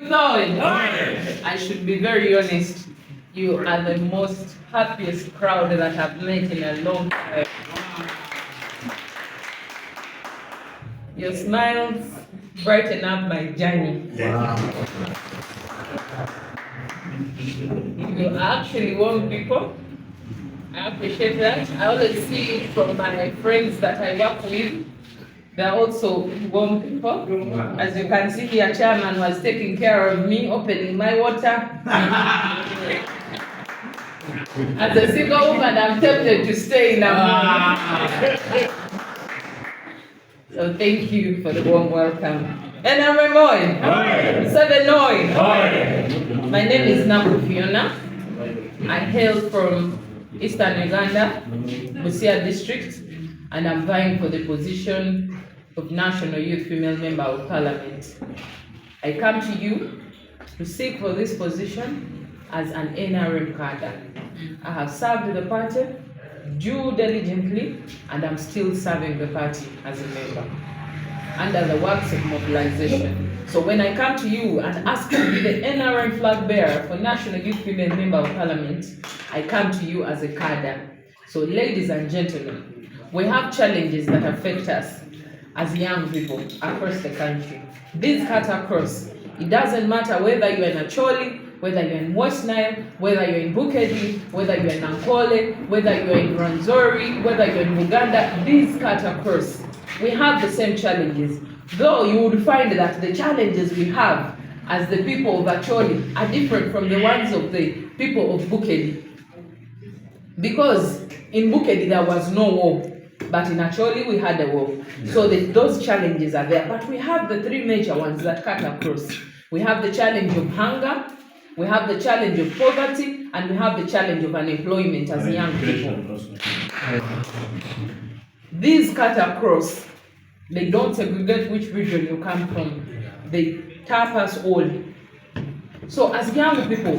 Lord, I should be very honest. You are the most happiest crowd that I've met in a long time. Your smiles brighten up my journey. Wow. You are actually warm people. I appreciate that. I always see it from my friends that I work with. They're also warm people. As you can see here, chairman was taking care of me, opening my water. As a single woman, I'm tempted to stay in Amuru. So thank you for the warm welcome. NRM 7 My name is Nakku Fiona. I hail from Eastern Uganda, Busia district, and I'm vying for the position of National Youth Female Member of Parliament. I come to you to seek for this position as an NRM cadre. I have served the party due diligently, and I'm still serving the party as a member under the works of mobilization. So when I come to you and ask to be the NRM flag bearer for National Youth Female Member of Parliament, I come to you as a cadre. So ladies and gentlemen, we have challenges that affect us as young people across the country. These cut across. It doesn't matter whether you're in Acholi, whether you're in West Nile, whether you're in Bukedde, whether you're in Ankole, whether you're in Rwenzori, whether you're in Uganda, these cut across. We have the same challenges, though you would find that the challenges we have as the people of Acholi are different from the ones of the people of Bukedde. Because in Bukedde there was no war, but in Acholi we had a war. So those challenges are there. But we have the three major ones that cut across. We have the challenge of hunger, we have the challenge of poverty, and we have the challenge of unemployment as young people. These cut across. They don't segregate which region you come from. They tap us all. So as young people,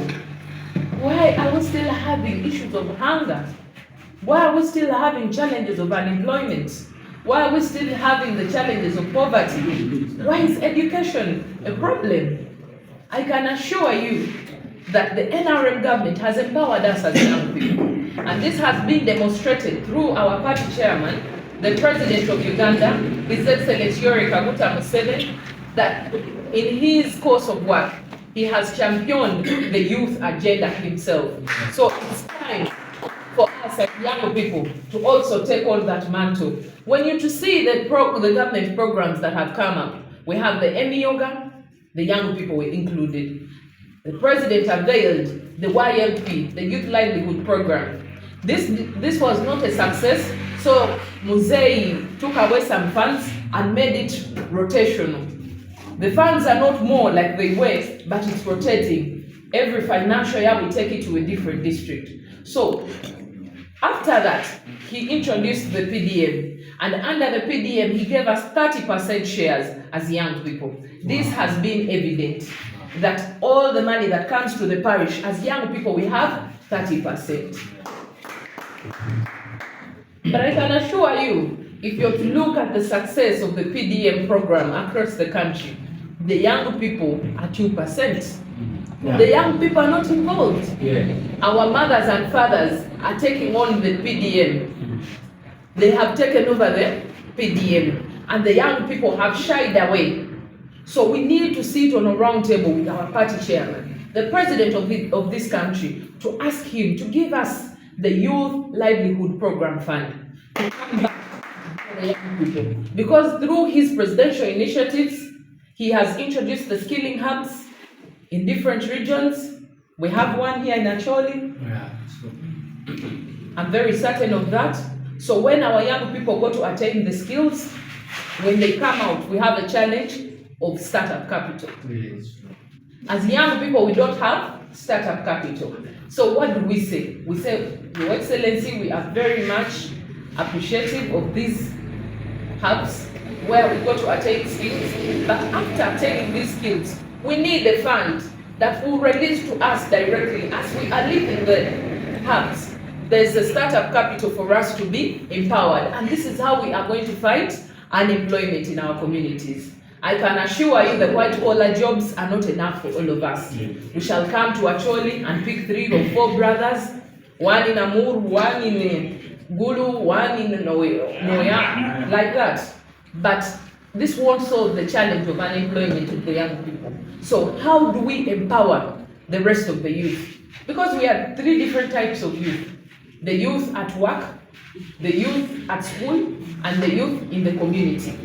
why are we still having issues of hunger? Why are we still having challenges of unemployment? Why are we still having the challenges of poverty? Why is education a problem? I can assure you that the NRM government has empowered us as young people. And this has been demonstrated through our party chairman, the President of Uganda, His Excellency Oyeeee Museveni, that in his course of work, he has championed the youth agenda himself. So it's time for us as young people to also take on that mantle. When you to see the government programs that have come up, we have the Emmy Yoga, the young people were included. The President unveiled the YLP, the Youth Livelihood Program. This was not a success, so Musei took away some funds and made it rotational. The funds are not more like they were, but it's rotating. Every financial year we take it to a different district. So after that, he introduced the PDM, and under the PDM he gave us 30% shares as young people. This has been evident that all the money that comes to the parish, as young people we have 30%. But I can assure you, if you're to look at the success of the PDM program across the country, the young people are 2%. Yeah. The young people are not involved. Yeah. Our mothers and fathers are taking on the PDM. They have taken over the PDM, and the young people have shied away. So we need to sit on a round table with our party chairman, the president of this country, to ask him to give us the Youth Livelihood Program Fund to come back to the young people. Because through his presidential initiatives, he has introduced the skilling hubs in different regions. We have one here in Acholi. Yeah. I'm very certain of that. So when our young people go to attain the skills, when they come out, we have a challenge of startup capital. Yes. As young people, we don't have startup capital. So what do we say? We say, Your Excellency, we are very much appreciative of these hubs where we go to attain skills. But after attaining these skills, we need a fund that will release to us directly as we are leaving the hubs. There's a startup capital for us to be empowered. And this is how we are going to fight unemployment in our communities. I can assure you the white collar jobs are not enough for all of us. We shall come to Acholi and pick 3 or 4 brothers, one in Amuru, one in Gulu, one in Noya, like that. But this won't solve the challenge of unemployment of the young people. So how do we empower the rest of the youth? Because we have 3 different types of youth. The youth at work, the youth at school, and the youth in the community.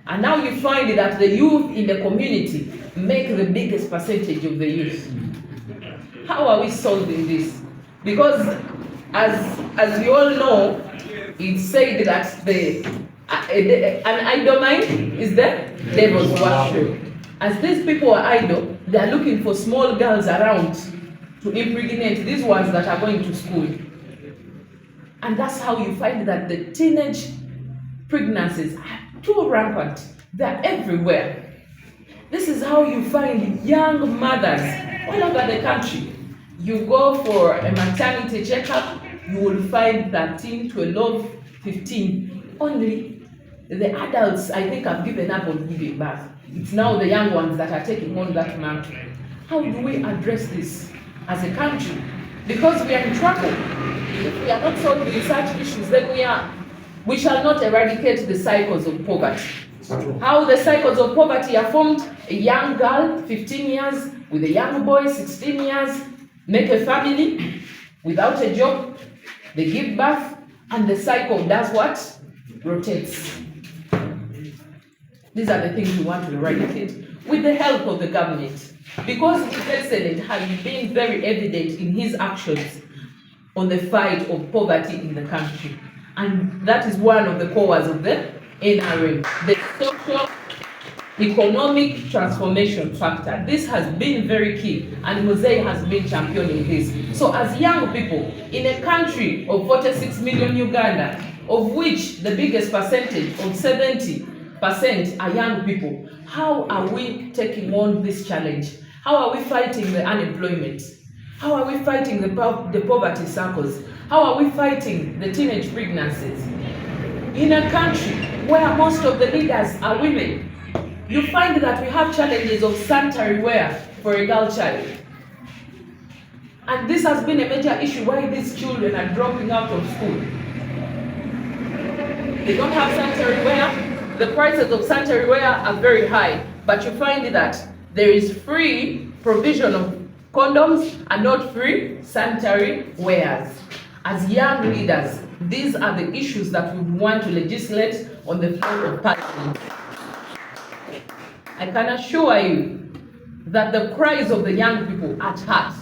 And now you find that the youth in the community make the biggest percentage of the youth. How are we solving this? Because as you all know, it's said that an idle mind is the devil's worship. As these people are idle, they are looking for small girls around to impregnate these ones that are going to school. And that's how you find that the teenage pregnancies are too rampant. They're everywhere. This is how you find young mothers all over the country. You go for a maternity checkup, you will find 13, 12, 15. Only the adults, I think, have given up on giving birth. It's now the young ones that are taking on that mantle. How do we address this as a country? Because we are in trouble. If we are not solving such issues, then we shall not eradicate the cycles of poverty. How the cycles of poverty are formed: a young girl, 15 years, with a young boy, 16 years, make a family without a job, they give birth, and the cycle does what? Rotates. These are the things we want to eradicate with the help of the government. Because the president has been very evident in his actions on the fight of poverty in the country. And that is one of the cores of the NRM, the social economic transformation factor. This has been very key, and Oyeeee has been championing this. So as young people in a country of 46 million Uganda, of which the biggest percentage of 70% are young people, how are we taking on this challenge? How are we fighting the unemployment? How are we fighting the poverty circles? How are we fighting the teenage pregnancies? In a country where most of the leaders are women, you find that we have challenges of sanitary wear for a girl child. And this has been a major issue why these children are dropping out of school. They don't have sanitary wear. The prices of sanitary wear are very high, but you find that there is free provision of condoms and not free sanitary wares. As young leaders, these are the issues that we want to legislate on the floor of Parliament. I can assure you that the cries of the young people at heart,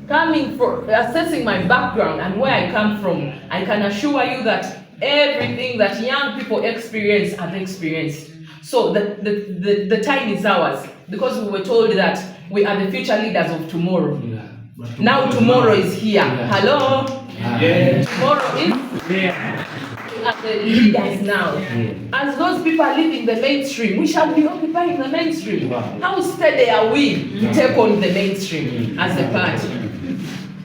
assessing my background and where I come from, I can assure you that everything that young people experience, I've experienced. So the time is ours, because we were told that we are the future leaders of tomorrow. Yeah. Now tomorrow is here. Yeah. Hello? Yeah. Tomorrow is? Yeah. We are the leaders now. Yeah. As those people are leaving the mainstream, we shall be occupying the mainstream. Wow. How steady are we to take on the mainstream as a party?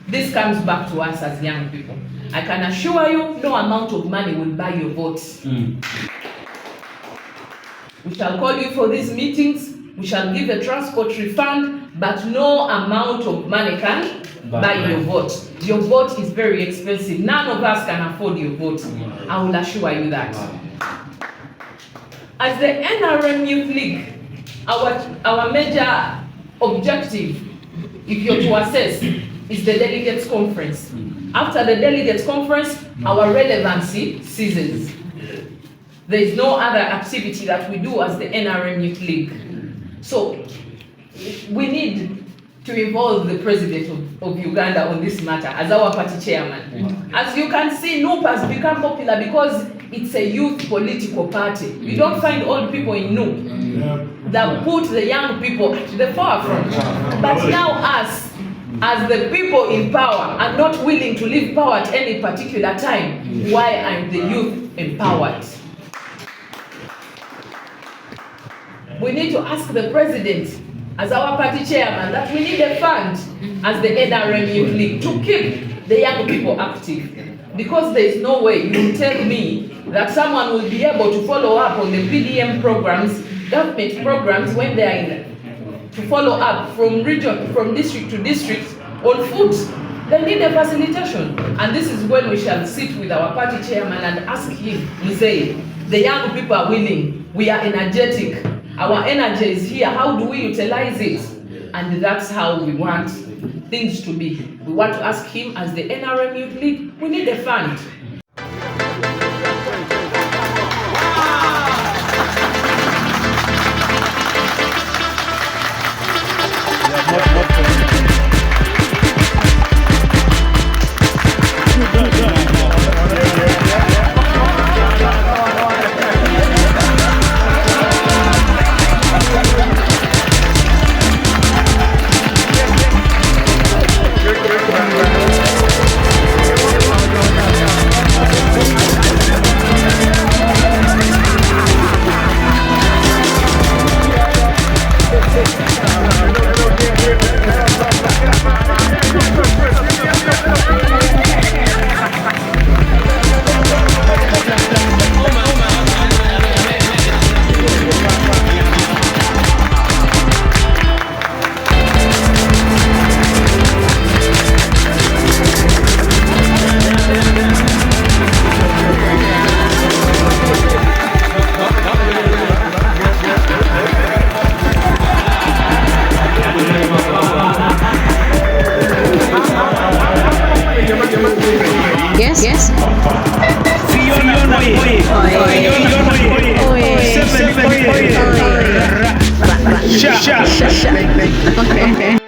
This comes back to us as young people. I can assure you, no amount of money will buy your votes. We shall call you for these meetings, we shall give a transport refund, but no amount of money can buy your vote. Your vote is very expensive. None of us can afford your vote. I will assure you that. As the NRM Youth League, our major objective, if you're to assess, is the delegates conference. After the delegates conference, our relevancy ceases. There is no other activity that we do as the NRM Youth League. So we need to involve the president of Uganda on this matter as our party chairman. As you can see, NUP has become popular because it's a youth political party. You don't find old people in NUP that put the young people at the forefront. But now us, as the people in power, are not willing to leave power at any particular time. Why are the youth empowered? We need to ask the president, as our party chairman, that we need a fund as the NRM Youth League to keep the young people active. Because there is no way you will tell me that someone will be able to follow up on the PDM programs, government programs, when they are in, to follow up from region, from district to district on foot. They need a facilitation. And this is when we shall sit with our party chairman and ask him, Mzee, the young people are willing, we are energetic, our energy is here, how do we utilize it? And that's how we want things to be. We want to ask him, as the NRM Youth League, we need a fund. Yes. Fiona, Oyeeee. Sha. Okay.